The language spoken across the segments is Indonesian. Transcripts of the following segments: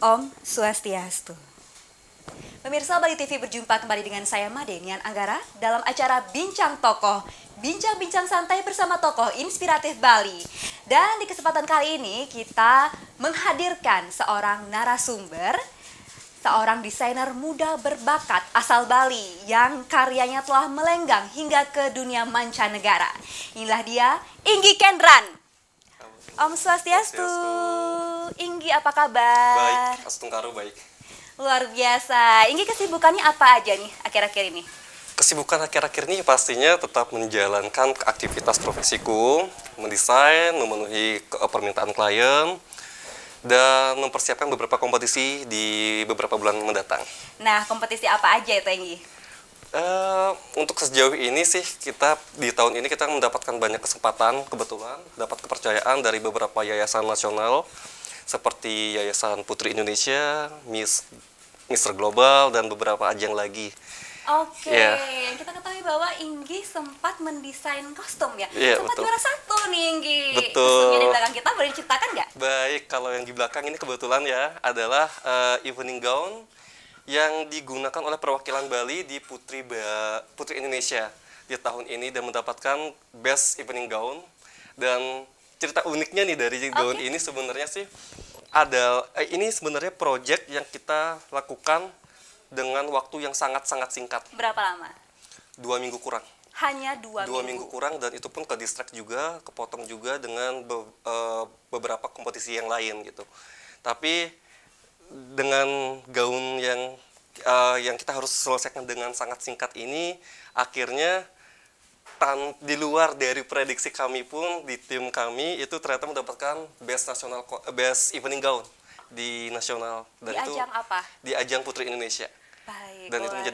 Om Swastiastu. Pemirsa Bali TV berjumpa kembali dengan saya Made Nian Anggara dalam acara Bincang Tokoh, bincang-bincang santai bersama tokoh inspiratif Bali. Dan di kesempatan kali ini kita menghadirkan seorang narasumber, seorang desainer muda berbakat asal Bali yang karyanya telah melenggang hingga ke dunia mancanegara. Inilah dia, Inggi Kendran. Om Swastiastu. Inggi, apa kabar? Baik, Astungkaru baik. Luar biasa. Inggi kesibukannya apa aja nih akhir-akhir ini? Kesibukan akhir-akhir ini pastinya tetap menjalankan aktivitas profesiku, mendesain, memenuhi permintaan klien, dan mempersiapkan beberapa kompetisi di beberapa bulan mendatang. Nah, kompetisi apa aja itu, Inggi? Untuk sejauh ini sih kita di tahun ini kita mendapatkan banyak kesempatan, kebetulan dapat kepercayaan dari beberapa yayasan nasional seperti Yayasan Putri Indonesia, Mr. Global, dan beberapa ajang lagi. Oke, Yeah. kita ketahui bahwa Inggi sempat mendesain kostum ya? Iya, Sempat betul. juara 1 nih, Inggi. Betul. Kostumnya di belakang kita boleh diceritakan nggak? Baik, kalau yang di belakang ini kebetulan ya adalah evening gown yang digunakan oleh perwakilan Bali di Putri Indonesia di tahun ini dan mendapatkan Best Evening Gown. Dan cerita uniknya nih dari gaun ini sebenarnya sih ini sebenarnya project yang kita lakukan dengan waktu yang sangat-sangat singkat. Berapa lama? 2 minggu kurang. Hanya 2 2 minggu. minggu kurang, dan itu pun ke distract juga, kepotong juga dengan beberapa kompetisi yang lain gitu. Tapi dengan gaun yang kita harus selesaikan dengan sangat singkat ini, akhirnya di luar dari prediksi kami pun di tim kami itu ternyata mendapatkan best evening gown di nasional, dan Di itu ajang apa? di ajang Putri Indonesia. Baik, Dan itu luar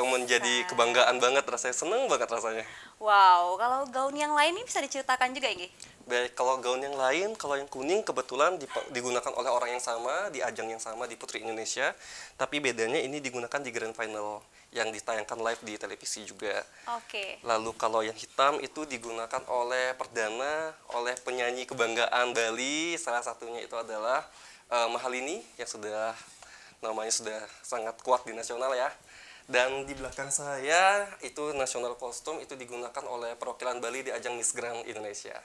menjadi biasa. kebanggaan banget, rasanya seneng banget rasanya. Wow, kalau gaun yang lain ini bisa diceritakan juga, Inggi? Baik, kalau gaun yang lain, kalau yang kuning kebetulan digunakan oleh orang yang sama, di ajang yang sama di Putri Indonesia, tapi bedanya ini digunakan di Grand Final yang ditayangkan live di televisi juga. Oke. Lalu kalau yang hitam itu digunakan oleh penyanyi kebanggaan Bali, salah satunya itu adalah Mahalini yang namanya sudah sangat kuat di nasional ya. Dan di belakang saya itu nasional kostum itu digunakan oleh perwakilan Bali di ajang Miss Grand Indonesia.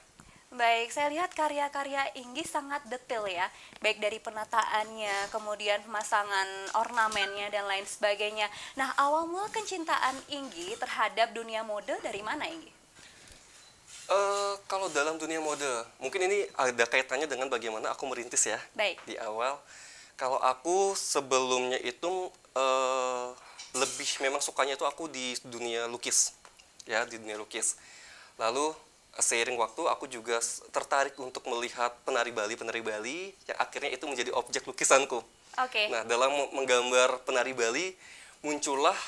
Baik, saya lihat karya-karya Inggi sangat detail ya, baik dari penataannya, kemudian pemasangan ornamennya, dan lain sebagainya. Nah, awal mula kecintaan Inggi terhadap dunia mode dari mana, Inggi? Kalau dalam dunia mode, mungkin ini ada kaitannya dengan bagaimana aku merintis ya. Baik. Di awal, kalau aku sebelumnya itu lebih memang sukanya itu aku di dunia lukis, ya, di dunia lukis. Lalu seiring waktu aku juga tertarik untuk melihat penari Bali yang akhirnya itu menjadi objek lukisanku. Oke. Nah, dalam menggambar penari Bali muncullah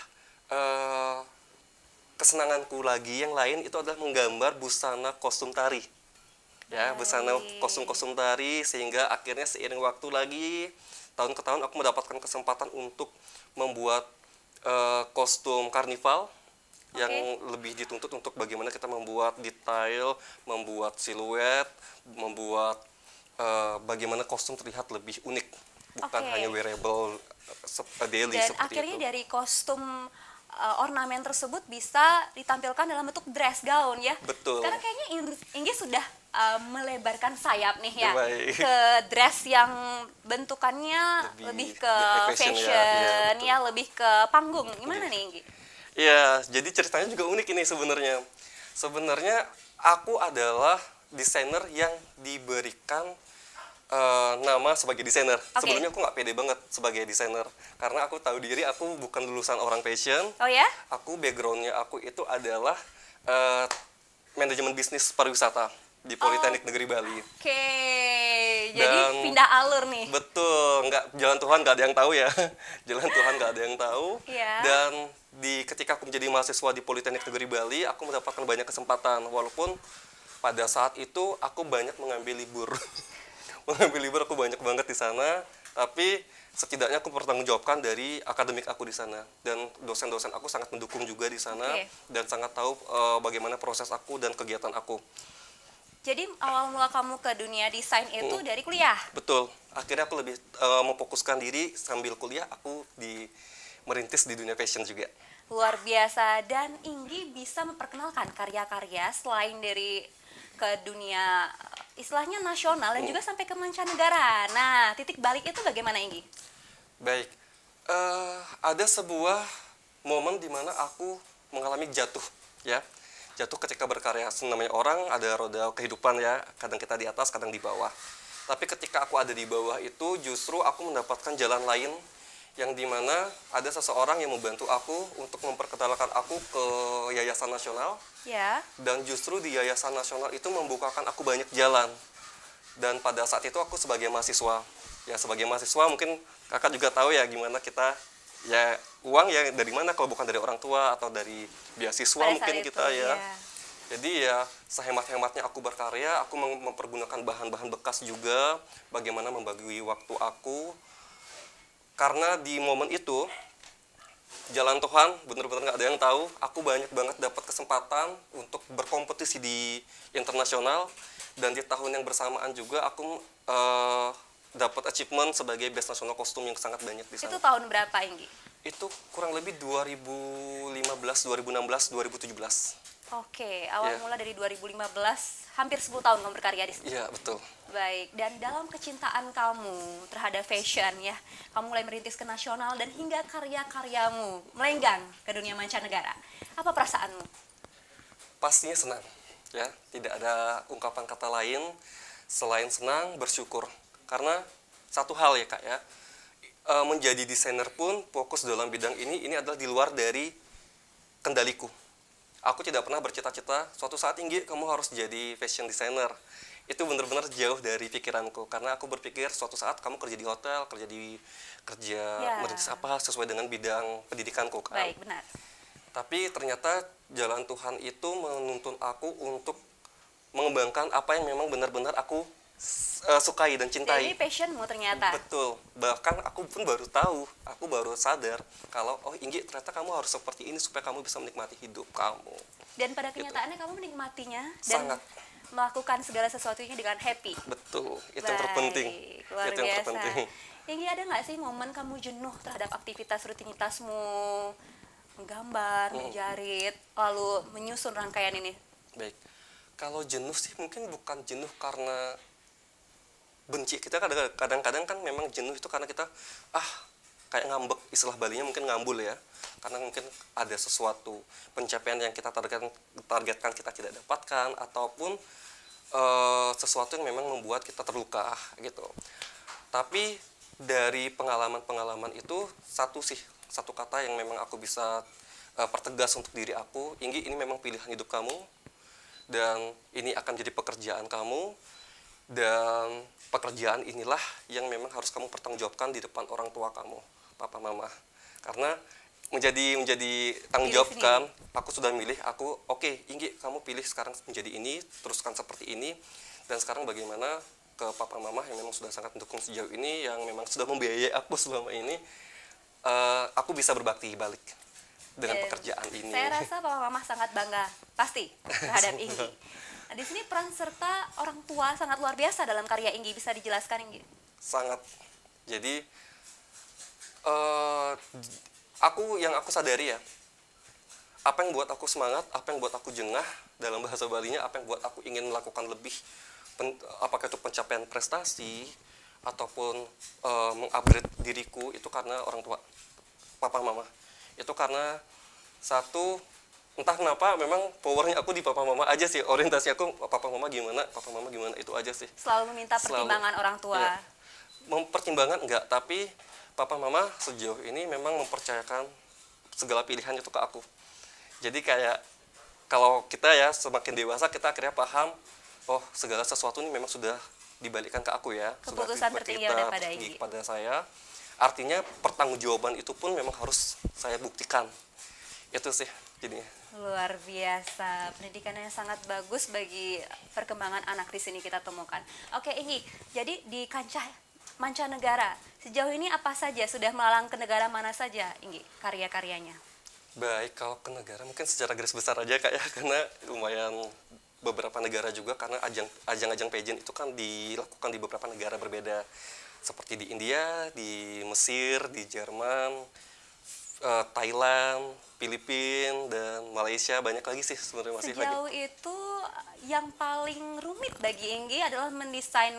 kesenanganku lagi yang lain, itu adalah menggambar busana kostum tari. Ya, busana kostum tari, sehingga akhirnya seiring waktu lagi tahun ke tahun aku mendapatkan kesempatan untuk membuat kostum karnival yang lebih dituntut untuk bagaimana kita membuat detail, membuat siluet, membuat bagaimana kostum terlihat lebih unik, bukan hanya wearable daily Dan seperti akhirnya itu. dari kostum ornamen tersebut bisa ditampilkan dalam bentuk dress gown ya. Betul. Sekarang kayaknya Inggi sudah melebarkan sayap nih ya, Baik. ke dress yang bentukannya lebih ke fashion fashion ya, lebih ke panggung. Gimana nih, Inggi? Ya, jadi ceritanya juga unik ini sebenarnya. Sebenarnya aku adalah desainer yang diberikan nama sebagai desainer. Sebelumnya aku nggak pede banget sebagai desainer, karena aku tahu diri aku bukan lulusan orang fashion. Oh ya? Aku backgroundnya aku itu adalah manajemen bisnis pariwisata di Politeknik Negeri Bali. Oke, jadi pindah alur nih. Betul, jalan Tuhan nggak ada yang tahu ya. Jalan Tuhan nggak ada yang tahu. Iya. Dan ketika aku menjadi mahasiswa di Politeknik Negeri Bali, aku mendapatkan banyak kesempatan. Walaupun pada saat itu aku banyak mengambil libur. Mengambil libur aku banyak banget di sana, tapi setidaknya aku bertanggungjawabkan dari akademik aku di sana. Dan dosen-dosen aku sangat mendukung juga di sana, dan sangat tahu bagaimana proses aku dan kegiatan aku. Jadi awal mula kamu ke dunia desain itu dari kuliah? Betul. akhirnya aku lebih memfokuskan diri sambil kuliah aku merintis di dunia fashion juga. Luar biasa. Dan Inggi bisa memperkenalkan karya-karya selain dari ke dunia istilahnya nasional dan juga sampai ke mancanegara. Nah, titik balik itu bagaimana, Inggi? Baik, ada sebuah momen di mana aku mengalami jatuh, ya. Jatuh ketika berkarya. Namanya orang ada roda kehidupan ya, kadang kita di atas, kadang di bawah. Tapi ketika aku ada di bawah itu, justru aku mendapatkan jalan lain yang dimana ada seseorang yang membantu aku untuk memperkenalkan aku ke Yayasan Nasional. Ya. Dan justru di Yayasan Nasional itu membukakan aku banyak jalan. Dan pada saat itu aku sebagai mahasiswa, ya sebagai mahasiswa mungkin kakak juga tahu ya gimana kita, ya uang ya dari mana kalau bukan dari orang tua atau dari beasiswa Pada mungkin saat kita itu, ya. ya. Jadi ya sehemat-hematnya aku berkarya, aku mempergunakan bahan-bahan bekas juga, bagaimana membagi waktu aku. Karena di momen itu, jalan Tuhan bener-bener nggak ada yang tahu, aku banyak banget dapat kesempatan untuk berkompetisi di internasional. Dan di tahun yang bersamaan juga aku dapat achievement sebagai Best National Costume yang sangat banyak di sana. Itu tahun berapa, Inggi? Itu kurang lebih 2015, 2016, 2017. Oke, awal Ya. mula dari 2015, hampir 10 tahun kamu berkarya di sini. Iya, betul. Baik, dan dalam kecintaan kamu terhadap fashion ya, kamu mulai merintis ke nasional dan hingga karya-karyamu melenggang ke dunia mancanegara. Apa perasaanmu? Pastinya senang, ya. Tidak ada ungkapan kata lain selain senang, bersyukur. Karena satu hal ya, Kak ya, menjadi desainer pun fokus dalam bidang ini adalah di luar dari kendaliku. Aku tidak pernah bercita-cita suatu saat Inggi kamu harus jadi fashion designer. Itu benar-benar jauh dari pikiranku karena aku berpikir suatu saat kamu kerja di hotel, kerja Ya. merintis apa sesuai dengan bidang pendidikanku kan. Baik, benar. Tapi ternyata jalan Tuhan itu menuntun aku untuk mengembangkan apa yang memang benar-benar aku sukai dan cintai. Jadi passionmu ternyata. Betul, bahkan aku pun baru tahu, aku baru sadar kalau oh Inggi ternyata kamu harus seperti ini supaya kamu bisa menikmati hidup kamu. Dan pada kenyataannya kamu menikmatinya dan Sangat. melakukan segala sesuatunya dengan happy. Betul, itu yang Baik, terpenting. luar Itu yang biasa. terpenting. Inggi, ada nggak sih momen kamu jenuh terhadap aktivitas rutinitasmu, menggambar, menjarit, lalu menyusun rangkaian ini? Baik, kalau jenuh sih mungkin bukan jenuh karena benci. Kita kadang-kadang kan memang jenuh itu karena kita kayak ngambek, istilah Balinya mungkin ngambul ya. Karena mungkin ada sesuatu pencapaian yang kita targetkan kita tidak dapatkan ataupun sesuatu yang memang membuat kita terluka gitu. Tapi dari pengalaman-pengalaman itu satu kata yang memang aku bisa pertegas untuk diri aku, Inggi ini memang pilihan hidup kamu dan ini akan jadi pekerjaan kamu. Dan pekerjaan inilah yang memang harus kamu pertanggungjawabkan di depan orang tua kamu, papa mama. Karena menjadi tanggung jawab kan, aku sudah milih, oke, Inggi kamu pilih sekarang menjadi ini, teruskan seperti ini. Dan sekarang bagaimana ke papa mama yang memang sudah sangat mendukung sejauh ini, yang memang sudah membiayai aku selama ini, aku bisa berbakti balik dengan pekerjaan ini. Saya rasa papa mama sangat bangga, pasti, terhadap Inggi. Nah, di sini peran serta orang tua sangat luar biasa dalam karya Inggi. Bisa dijelaskan, Inggi? Sangat. Jadi yang aku sadari ya, apa yang buat aku semangat, apa yang buat aku jengah dalam bahasa Balinya, apa yang buat aku ingin melakukan lebih, apakah itu pencapaian prestasi ataupun mengupgrade diriku, itu karena orang tua, papa mama. Itu karena satu, entah kenapa memang powernya aku di papa mama aja sih, orientasi aku papa mama gimana itu aja sih. Selalu meminta pertimbangan orang tua. Ya, mempertimbangkan enggak, tapi papa mama sejauh ini memang mempercayakan segala pilihan itu ke aku. Jadi kayak kalau kita ya semakin dewasa kita akhirnya paham, oh segala sesuatu ini memang sudah dibalikan ke aku ya. Keputusan tertinggi udah pada Inggi. Pada saya. Artinya pertanggungjawaban itu pun memang harus saya buktikan. Itu sih jadinya. Luar biasa, pendidikannya sangat bagus bagi perkembangan anak di sini kita temukan. Oke, Inggi, jadi di kancah mancanegara, sejauh ini apa saja, sudah melalang ke negara mana saja, Inggi, karya-karyanya? Baik, kalau ke negara mungkin secara garis besar aja Kak ya, karena lumayan beberapa negara juga, karena ajang-ajang pageant itu kan dilakukan di beberapa negara berbeda. seperti di India, di Mesir, di Jerman, Thailand, Filipina, dan Malaysia, banyak lagi sih sebenarnya masih lagi. Sejauh itu yang paling rumit bagi Inggi adalah mendesain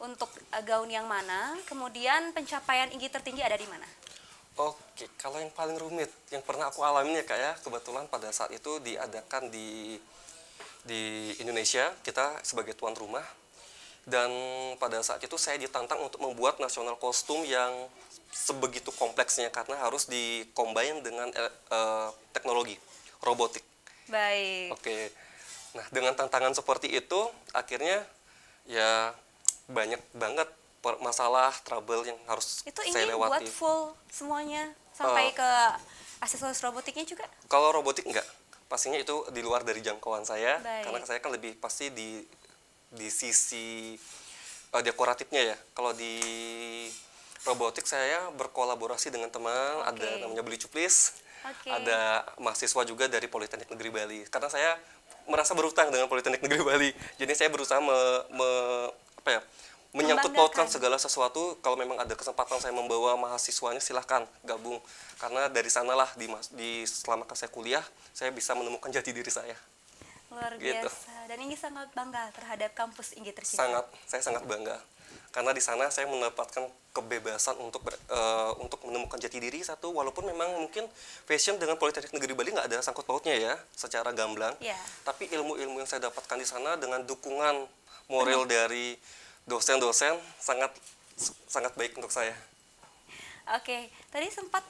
untuk gaun yang mana, kemudian pencapaian Inggi tertinggi ada di mana? Oke, kalau yang paling rumit yang pernah aku alamin ya Kak ya, kebetulan pada saat itu diadakan di Indonesia, kita sebagai tuan rumah. Dan pada saat itu saya ditantang untuk membuat nasional kostum yang sebegitu kompleksnya karena harus dikombin dengan teknologi robotik. Baik. Oke. Nah, dengan tantangan seperti itu akhirnya ya banyak banget masalah trouble yang harus Itu saya Inggi buat lewati. full semuanya sampai ke aksesoris robotiknya juga? Kalau robotik enggak, pastinya itu di luar dari jangkauan saya. Baik. Karena saya kan lebih pasti di sisi dekoratifnya ya. Kalau di robotik saya berkolaborasi dengan teman, Oke. ada namanya Beli Cuplis, Oke. ada mahasiswa juga dari Politeknik Negeri Bali. Karena saya merasa berutang dengan Politeknik Negeri Bali, jadi saya berusaha apa ya, menyangkut pautkan Membanggakan. segala sesuatu. Kalau memang ada kesempatan saya membawa mahasiswanya, silahkan gabung. Karena dari sanalah selama saya kuliah, saya bisa menemukan jati diri saya. Luar Gitu. biasa. Dan Inggi sangat bangga terhadap kampus Inggi tercinta. Saya sangat bangga. Karena di sana saya mendapatkan kebebasan untuk menemukan jati diri satu, walaupun memang mungkin fashion dengan Politeknik Negeri Bali nggak ada sangkut pautnya ya, secara gamblang. Ya. Tapi ilmu-ilmu yang saya dapatkan di sana dengan dukungan moral dari dosen-dosen sangat baik untuk saya. Oke, tadi sempat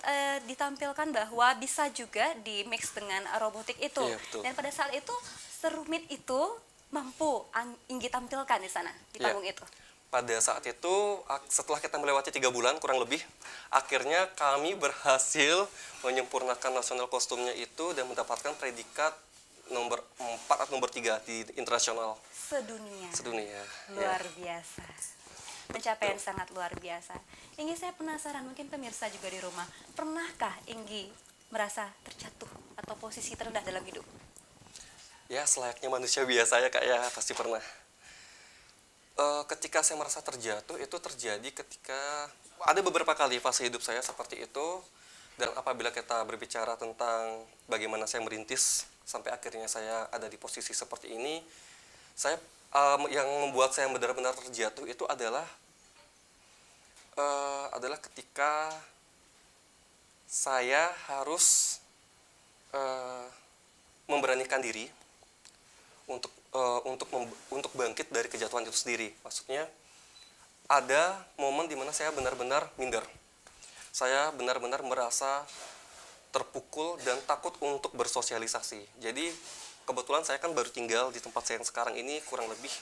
ditampilkan bahwa bisa juga di-mix dengan robotik itu. Iya, betul. Dan pada saat itu, serumit itu mampu Inggi tampilkan di sana, di Iya. panggung itu. Pada saat itu, setelah kita melewati 3 bulan kurang lebih, akhirnya kami berhasil menyempurnakan nasional kostumnya itu dan mendapatkan predikat nomor 4 atau nomor 3 di internasional Sedunia. sedunia. Luar Ya. biasa. Pencapaian sangat luar biasa. Inggi, saya penasaran, mungkin pemirsa juga di rumah, pernahkah Inggi merasa terjatuh atau posisi terendah dalam hidup? Ya, selayaknya manusia biasa ya Kak ya, pasti pernah. Ketika saya merasa terjatuh, itu terjadi ketika ada beberapa kali fase hidup saya seperti itu. Dan apabila kita berbicara tentang bagaimana saya merintis sampai akhirnya saya ada di posisi seperti ini, yang membuat saya benar-benar terjatuh itu adalah ketika saya harus memberanikan diri untuk bangkit dari kejatuhan itu sendiri. Maksudnya ada momen di mana saya benar-benar minder. Saya benar-benar merasa terpukul dan takut untuk bersosialisasi. Jadi kebetulan saya kan baru tinggal di tempat saya yang sekarang ini kurang lebih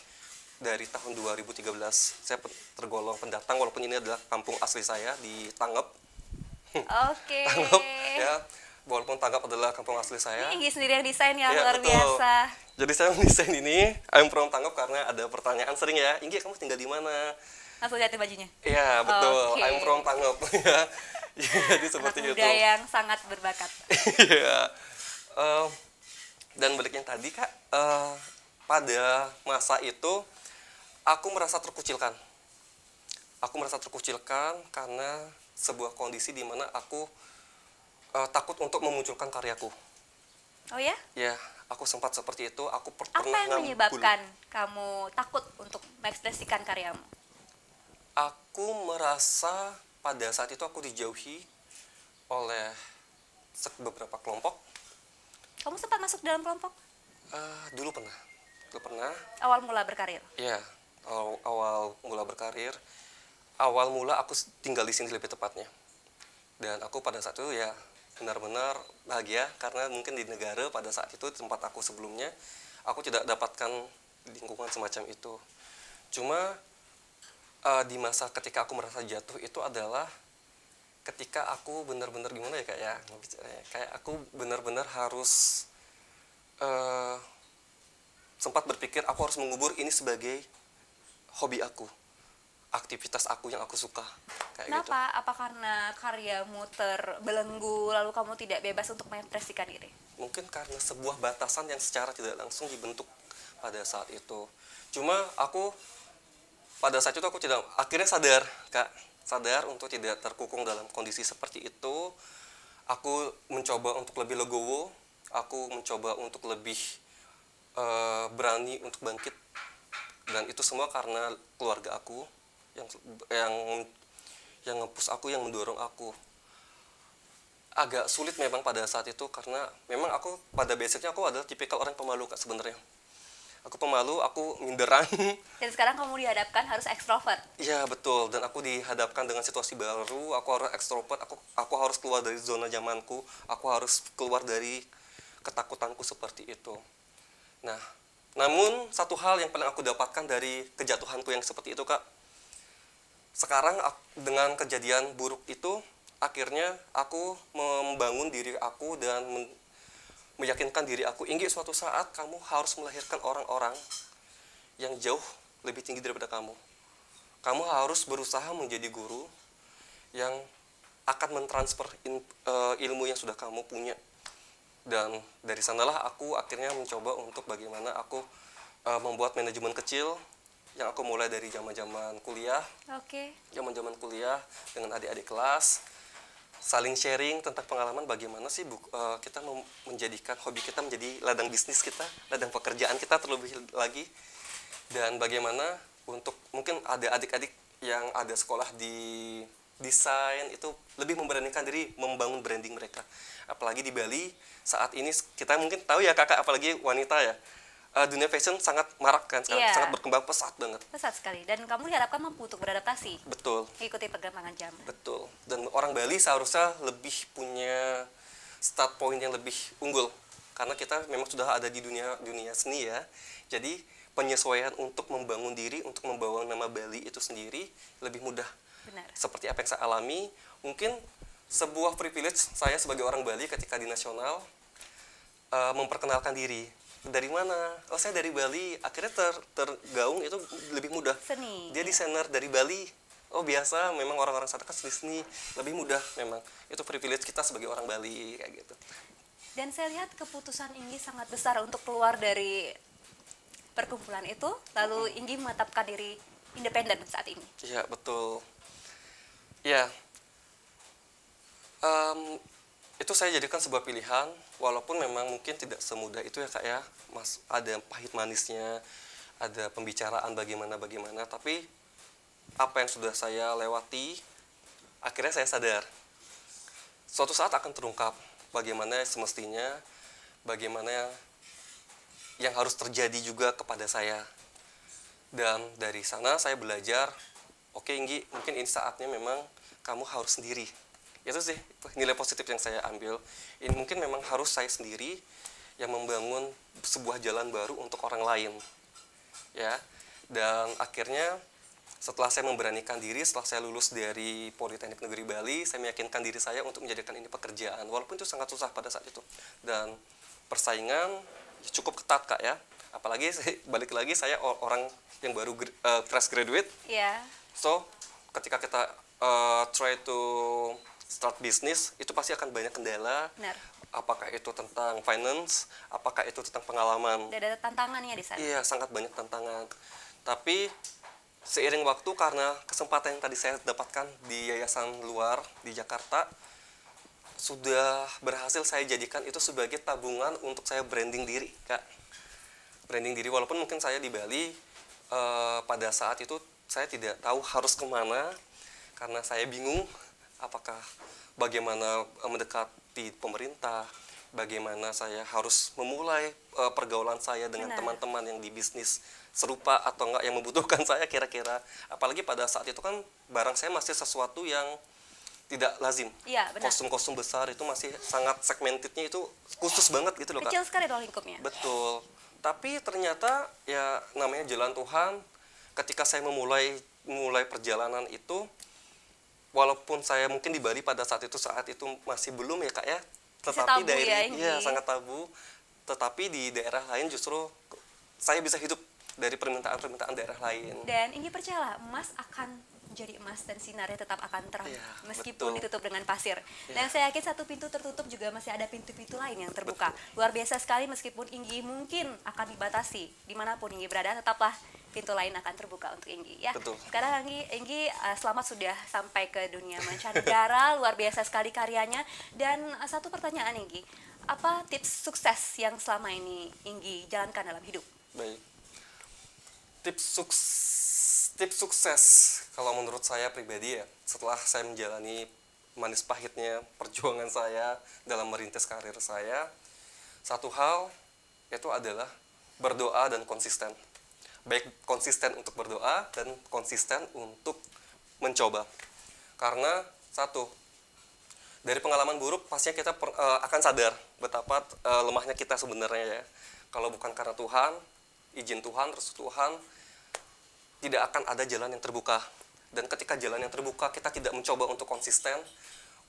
dari tahun 2013. Saya tergolong pendatang walaupun ini adalah kampung asli saya di Tangep. Oke. Tangep ya. Walaupun Tangep adalah kampung asli saya. Ini Inggi sendiri yang desain ya, Ya, luar betul. biasa. Jadi saya mendesain ini, I'm from Tangep karena ada pertanyaan sering ya, Inggi kamu tinggal di mana? Langsung lihatin bajunya. Iya betul, Oke. I'm from Tangep ya. Jadi seperti Anak itu. muda yang sangat berbakat. Iya. Dan baliknya tadi Kak, pada masa itu aku merasa terkucilkan. Aku merasa terkucilkan karena sebuah kondisi di mana aku takut untuk memunculkan karyaku. Oh ya? Ya, aku sempat seperti itu. Aku Apa pernah yang menyebabkan kamu takut untuk mengekspresikan karyamu? Aku merasa pada saat itu aku dijauhi oleh beberapa kelompok. Kamu sempat masuk dalam kelompok? Dulu pernah. Awal mula berkarir? Ya, awal mula berkarir. Awal mula aku tinggal di sini lebih tepatnya. Dan aku pada saat itu ya benar-benar bahagia karena mungkin di negara pada saat itu tempat aku sebelumnya aku tidak dapatkan lingkungan semacam itu. Cuma di masa ketika aku merasa jatuh itu adalah ketika aku benar-benar gimana ya kayak aku benar-benar harus sempat berpikir aku harus mengubur ini sebagai hobi aku, aktivitas aku yang aku suka kayak gitu. Kenapa? Apa karena karyamu terbelenggu lalu kamu tidak bebas untuk mengekspresikan diri? Mungkin karena sebuah batasan yang secara tidak langsung dibentuk pada saat itu. Cuma aku pada saat itu aku tidak, akhirnya sadar Kak, sadar untuk tidak terkungkung dalam kondisi seperti itu. Aku mencoba untuk lebih legowo, aku mencoba untuk lebih berani untuk bangkit, dan itu semua karena keluarga aku yang yang yang nge-push aku, yang mendorong aku. Agak sulit memang pada saat itu karena memang aku pada basicnya aku adalah tipikal orang pemalu Kak sebenarnya. Aku pemalu, aku minderan. Dan sekarang kamu dihadapkan harus ekstrovert. Iya betul, dan aku dihadapkan dengan situasi baru, aku harus ekstrovert, aku harus keluar dari zona nyamanku, aku harus keluar dari ketakutanku seperti itu. Nah, namun satu hal yang paling aku dapatkan dari kejatuhanku yang seperti itu Kak, sekarang dengan kejadian buruk itu, akhirnya aku membangun diri aku dan meyakinkan diri aku, Inggi, suatu saat kamu harus melahirkan orang-orang yang jauh lebih tinggi daripada kamu. Kamu harus berusaha menjadi guru yang akan mentransfer ilmu yang sudah kamu punya. Dan dari sanalah aku akhirnya mencoba untuk bagaimana aku membuat manajemen kecil yang aku mulai dari zaman-zaman kuliah. Oke. Zaman-zaman kuliah dengan adik-adik kelas, saling sharing tentang pengalaman bagaimana sih kita menjadikan hobi kita menjadi ladang bisnis kita, ladang pekerjaan kita terlebih lagi, dan bagaimana untuk mungkin ada adik-adik yang ada sekolah di desain itu lebih memberanikan diri membangun branding mereka. Apalagi di Bali saat ini kita mungkin tahu ya Kakak, apalagi wanita ya, dunia fashion sangat marak kan sekarang, sangat berkembang pesat banget. Pesat sekali, dan kamu diharapkan mampu untuk beradaptasi. Betul. Mengikuti perkembangan zaman. Betul. Dan orang Bali seharusnya lebih punya start point yang lebih unggul, karena kita memang sudah ada di dunia seni ya. Jadi penyesuaian untuk membangun diri, untuk membawa nama Bali itu sendiri lebih mudah. Benar. Seperti apa yang saya alami, mungkin sebuah privilege saya sebagai orang Bali ketika di nasional memperkenalkan diri. Dari mana? Oh, saya dari Bali. Akhirnya tergaung itu lebih mudah. Seni. Dia desainer dari Bali. Oh, biasa, memang orang-orang sana kan seni, lebih mudah memang. Itu privilege kita sebagai orang Bali kayak gitu. Dan saya lihat keputusan Inggi sangat besar untuk keluar dari perkumpulan itu, lalu Inggi menetapkan diri independen saat ini. Iya, betul. Ya, itu saya jadikan sebuah pilihan, walaupun memang mungkin tidak semudah itu ya Kak ya, Mas, ada pahit manisnya, ada pembicaraan bagaimana, tapi apa yang sudah saya lewati, akhirnya saya sadar, suatu saat akan terungkap bagaimana semestinya, bagaimana yang harus terjadi juga kepada saya. Dan dari sana saya belajar, oke Inggi, mungkin ini saatnya memang kamu harus sendiri. Itu sih nilai positif yang saya ambil. Ini mungkin memang harus saya sendiri yang membangun sebuah jalan baru untuk orang lain. Ya. Dan akhirnya setelah saya memberanikan diri, setelah saya lulus dari Politeknik Negeri Bali, saya meyakinkan diri saya untuk menjadikan ini pekerjaan. Walaupun itu sangat susah pada saat itu. Dan persaingan cukup ketat Kak ya. Apalagi balik lagi saya orang yang baru fresh graduate. Iya. So, ketika kita try to start bisnis, itu pasti akan banyak kendala. Benar. Apakah itu tentang finance, apakah itu tentang pengalaman. Ada tantangannya di sana. Iya, sangat banyak tantangan. Tapi seiring waktu, karena kesempatan yang tadi saya dapatkan di yayasan luar di Jakarta, sudah berhasil saya jadikan itu sebagai tabungan untuk saya branding diri, Kak. Branding diri, walaupun mungkin saya di Bali, pada saat itu saya tidak tahu harus kemana, karena saya bingung apakah bagaimana mendekati pemerintah, bagaimana saya harus memulai pergaulan saya dengan teman-teman yang di bisnis serupa atau enggak yang membutuhkan saya kira-kira. Apalagi pada saat itu kan barang saya masih sesuatu yang tidak lazim. Iya, benar. Kostum-kostum besar itu masih sangat segmentednya, itu khusus banget gitu loh Kak. Kecil sekali dong lingkupnya. Betul. Tapi ternyata ya namanya jalan Tuhan. Ketika saya memulai perjalanan itu, walaupun saya mungkin di Bali pada saat itu masih belum ya Kak ya, tetapi sangat tabu. Tetapi di daerah lain justru saya bisa hidup dari permintaan daerah lain. Dan Inggi percayalah, emas akan menjadi emas dan sinarnya tetap akan terang, meskipun ditutup dengan pasir. Dan saya yakin satu pintu tertutup juga masih ada pintu-pintu lain yang terbuka. Luar biasa sekali, meskipun Inggi mungkin akan dibatasi dimanapun Inggi berada, tetaplah pintu lain akan terbuka untuk Inggi ya. Betul. Sekarang Inggi selamat sudah sampai ke dunia mancanegara, luar biasa sekali karyanya. Dan satu pertanyaan Inggi, apa tips sukses yang selama ini Inggi jalankan dalam hidup? Baik. Tips sukses kalau menurut saya pribadi ya, setelah saya menjalani manis pahitnya perjuangan saya dalam merintis karir saya, satu hal itu adalah berdoa dan konsisten. Baik konsisten untuk berdoa dan konsisten untuk mencoba. Karena satu, dari pengalaman buruk pastinya kita akan sadar betapa lemahnya kita sebenarnya ya. Kalau bukan karena Tuhan, izin Tuhan, restu Tuhan, tidak akan ada jalan yang terbuka. Dan ketika jalan yang terbuka kita tidak mencoba untuk konsisten,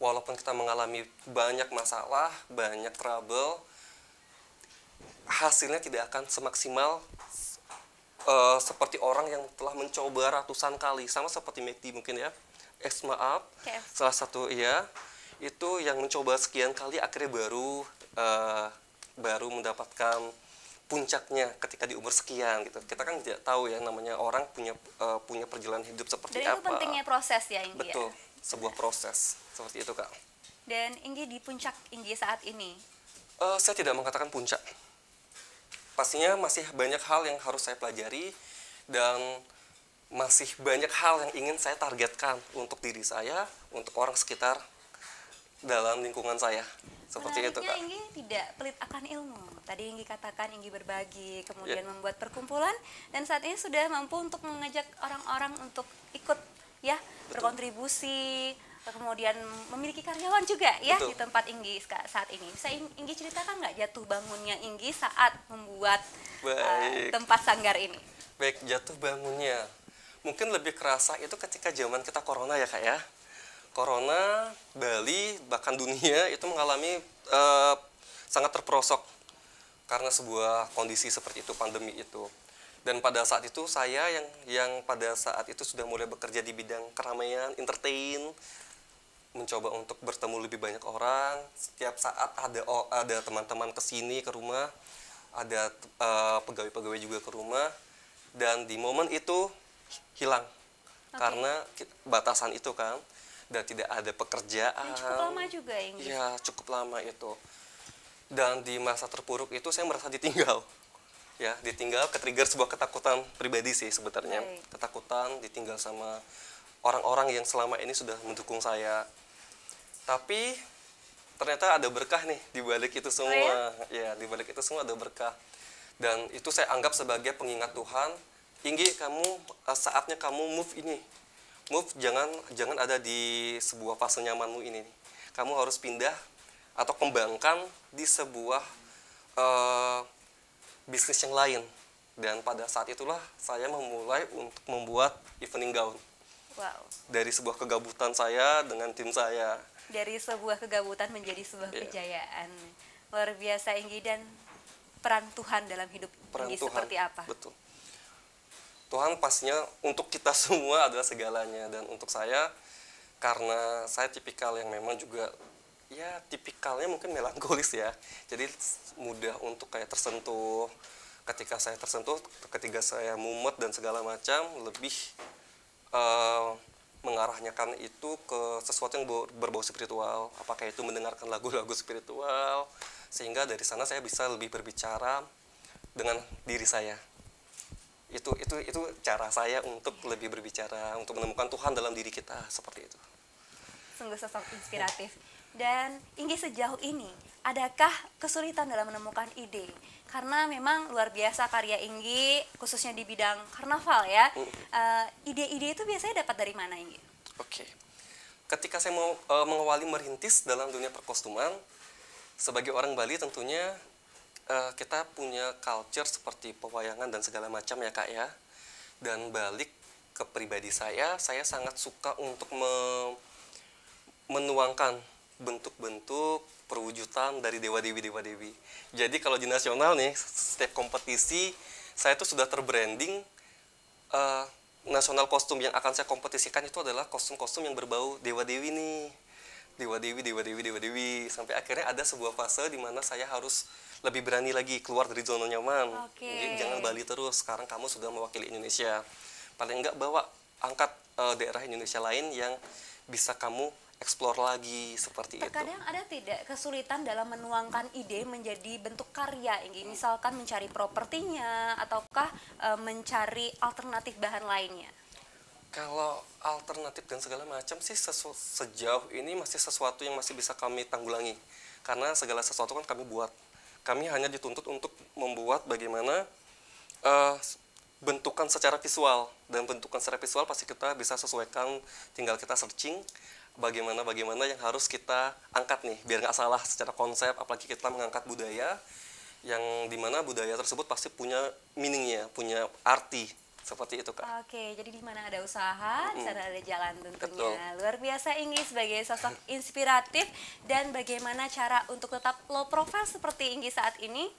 walaupun kita mengalami banyak masalah, banyak trouble, hasilnya tidak akan semaksimal seperti orang yang telah mencoba ratusan kali. Sama seperti McD mungkin ya, maaf, salah satu itu yang mencoba sekian kali akhirnya baru mendapatkan puncaknya ketika di umur sekian gitu. Kita kan tidak tahu ya, namanya orang punya perjalanan hidup seperti Dan apa. itu pentingnya proses ya Inggi. Betul, sebuah proses seperti itu Kak. Dan Inggi di puncak Inggi saat ini? Saya tidak mengatakan puncak. Pastinya masih banyak hal yang harus saya pelajari dan masih banyak hal yang ingin saya targetkan untuk diri saya, untuk orang sekitar dalam lingkungan saya. Seperti itu Kak. Inggi tidak pelit akan ilmu. Tadi Inggi katakan Inggi berbagi, kemudian membuat perkumpulan, dan saat ini sudah mampu untuk mengajak orang-orang untuk ikut ya, berkontribusi, kemudian memiliki karyawan juga ya. Betul. Di tempat Inggi saat ini. Bisa Inggi ceritakan nggak jatuh bangunnya Inggi saat membuat tempat sanggar ini? Baik, jatuh bangunnya mungkin lebih kerasa itu ketika zaman kita corona ya Kak ya. Corona, Bali, bahkan dunia itu mengalami sangat terperosok karena sebuah kondisi seperti itu, pandemi itu. Dan pada saat itu saya yang pada saat itu sudah mulai bekerja di bidang keramaian, entertain, mencoba untuk bertemu lebih banyak orang. Setiap saat ada teman-teman kesini ke rumah, ada pegawai-pegawai juga ke rumah, dan di momen itu hilang karena batasan itu kan, dan tidak ada pekerjaan. Dan cukup lama juga Inggi. Ya, cukup lama itu. Dan di masa terpuruk itu saya merasa ditinggal. Ya, ditinggal, ke-trigger sebuah ketakutan pribadi sih sebenarnya. Ketakutan ditinggal sama orang-orang yang selama ini sudah mendukung saya. Tapi ternyata ada berkah nih di balik itu semua. Ya, di balik itu semua ada berkah. Dan itu saya anggap sebagai pengingat Tuhan. Inggi, saatnya kamu move ini. Move, jangan ada di sebuah fase nyamanmu ini. Kamu harus pindah atau kembangkan di sebuah bisnis yang lain. Dan pada saat itulah saya memulai untuk membuat evening gown. Wow. Dari sebuah kegabutan saya dengan tim saya. Dari sebuah kegabutan menjadi sebuah kejayaan. Luar biasa Inggi. Dan peran Tuhan dalam hidup Inggi seperti apa? Betul. Tuhan pastinya untuk kita semua adalah segalanya. Dan untuk saya, karena saya tipikal yang memang juga, ya tipikalnya mungkin melankolis ya. Jadi mudah untuk kayak tersentuh. Ketika saya tersentuh, ketika saya mumet dan segala macam, lebih mengarahkan itu ke sesuatu yang berbau spiritual. Apakah itu mendengarkan lagu-lagu spiritual, sehingga dari sana saya bisa lebih berbicara dengan diri saya. Itu cara saya untuk lebih berbicara, untuk menemukan Tuhan dalam diri kita, seperti itu. Sungguh sosok inspiratif. Dan Inggi sejauh ini, adakah kesulitan dalam menemukan ide? Karena memang luar biasa karya Inggi, khususnya di bidang karnaval ya. Ide-ide itu biasanya dapat dari mana Inggi? Oke. Ketika saya mau mengawali merintis dalam dunia perkostuman, sebagai orang Bali tentunya kita punya culture seperti pewayangan dan segala macam ya Kak ya. Dan balik ke pribadi saya sangat suka untuk menuangkan bentuk-bentuk perwujudan dari dewa-dewi. Jadi kalau di nasional nih, setiap kompetisi saya tuh sudah terbranding nasional kostum yang akan saya kompetisikan itu adalah kostum-kostum yang berbau dewa-dewi nih. Dewa Dewi, Dewa Dewi, Dewa Dewi. Sampai akhirnya ada sebuah fase di mana saya harus lebih berani lagi keluar dari zona nyaman. Oke. Jadi jangan Bali terus. Sekarang kamu sudah mewakili Indonesia. Paling enggak bawa angkat daerah Indonesia lain yang bisa kamu explore lagi seperti itu. Terkadang ada tidak kesulitan dalam menuangkan ide menjadi bentuk karya, Inggi? Misalkan mencari propertinya ataukah mencari alternatif bahan lainnya? Kalau alternatif dan segala macam sih sejauh ini masih sesuatu yang masih bisa kami tanggulangi. Karena segala sesuatu kan kami buat. Kami hanya dituntut untuk membuat bagaimana bentukan secara visual. Dan bentukan secara visual pasti kita bisa sesuaikan, tinggal kita searching bagaimana yang harus kita angkat nih, biar nggak salah secara konsep. Apalagi kita mengangkat budaya, yang dimana budaya tersebut pasti punya meaningnya, punya arti. Seperti itu, Kak. Oke, jadi di mana ada usaha, di sana ada jalan tentunya. Betul. Luar biasa Inggi sebagai sosok inspiratif. Dan bagaimana cara untuk tetap low profile seperti Inggi saat ini?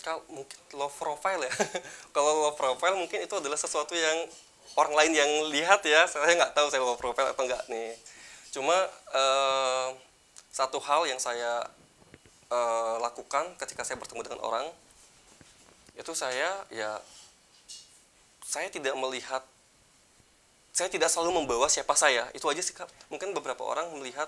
Kalau mungkin low profile ya. Kalau low profile mungkin itu adalah sesuatu yang orang lain yang lihat ya. Saya nggak tahu saya low profile atau enggak nih. Cuma satu hal yang saya lakukan ketika saya bertemu dengan orang, itu saya tidak melihat, saya tidak selalu membawa siapa saya. Itu aja sih, Kak. Mungkin beberapa orang melihat,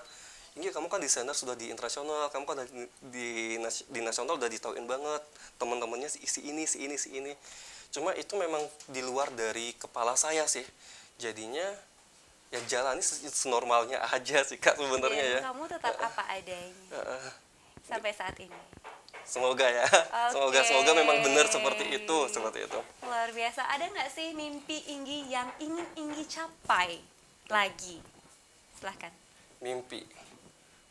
ini kamu kan desainer sudah di internasional, kamu kan di nasional udah ditauin banget, teman-temannya si ini. Cuma itu memang di luar dari kepala saya sih. Jadinya ya jalani senormalnya aja sih, Kak, sebenarnya ya. Kamu tetap apa adanya sampai saat ini. Semoga ya. Oke. Semoga memang benar seperti itu. Luar biasa. Ada nggak sih mimpi Inggi yang ingin Inggi capai lagi? Silahkan. Mimpi.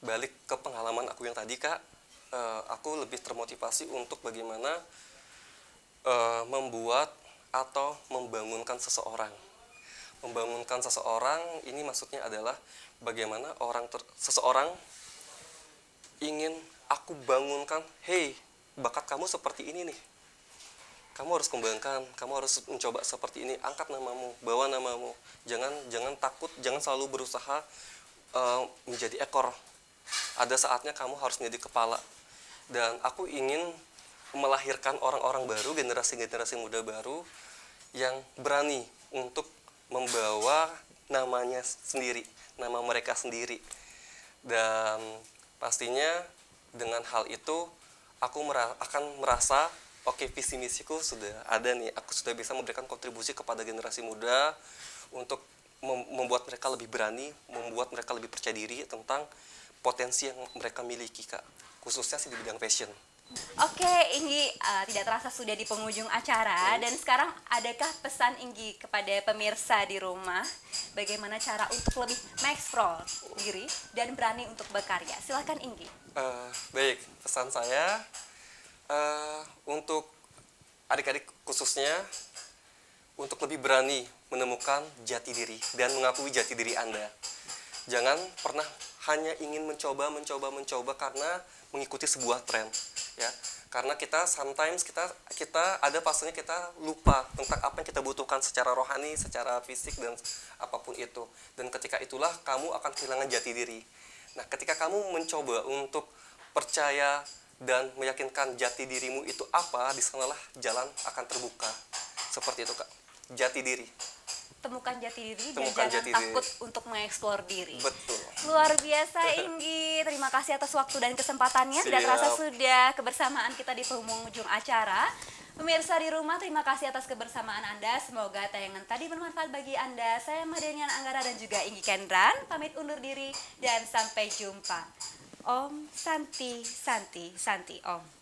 Balik ke pengalaman aku yang tadi, Kak, aku lebih termotivasi untuk bagaimana membuat atau membangunkan seseorang. Membangunkan seseorang ini maksudnya adalah bagaimana seseorang ingin aku bangunkan, hey, bakat kamu seperti ini nih. Kamu harus kembangkan, kamu harus mencoba seperti ini, angkat namamu, bawa namamu. Jangan takut, jangan selalu berusaha menjadi ekor. Ada saatnya kamu harus menjadi kepala. Dan aku ingin melahirkan orang-orang baru, generasi-generasi muda baru yang berani untuk membawa namanya sendiri, nama mereka sendiri. Dan pastinya dengan hal itu aku akan merasa oke, visi misiku sudah ada nih, aku sudah bisa memberikan kontribusi kepada generasi muda untuk membuat mereka lebih berani, membuat mereka lebih percaya diri tentang potensi yang mereka miliki, Kak, khususnya sih di bidang fashion. Oke, Inggi, tidak terasa sudah di penghujung acara. Dan sekarang adakah pesan Inggi kepada pemirsa di rumah bagaimana cara untuk lebih mengeksplor diri dan berani untuk berkarya? Silahkan Inggi. Baik, pesan saya untuk adik-adik khususnya untuk lebih berani menemukan jati diri dan mengakui jati diri Anda. Jangan pernah hanya ingin mencoba karena mengikuti sebuah tren, ya. Karena kita sometimes kita ada fasenya kita lupa tentang apa yang kita butuhkan secara rohani, secara fisik dan apapun itu. Dan ketika itulah kamu akan kehilangan jati diri. Nah, ketika kamu mencoba untuk percaya dan meyakinkan jati dirimu itu apa, di sanalah jalan akan terbuka. Seperti itu, Kak. Jati diri. Temukan jati diri dan jangan takut untuk mengeksplor diri. Betul. Luar biasa Inggi, terima kasih atas waktu dan kesempatannya. Tidak terasa sudah kebersamaan kita di penghujung acara. Pemirsa di rumah, terima kasih atas kebersamaan Anda. Semoga tayangan tadi bermanfaat bagi Anda. Saya Madenian Anggara dan juga Inggi Kendran. Pamit undur diri dan sampai jumpa. Om Santi, Santi, Santi, Om.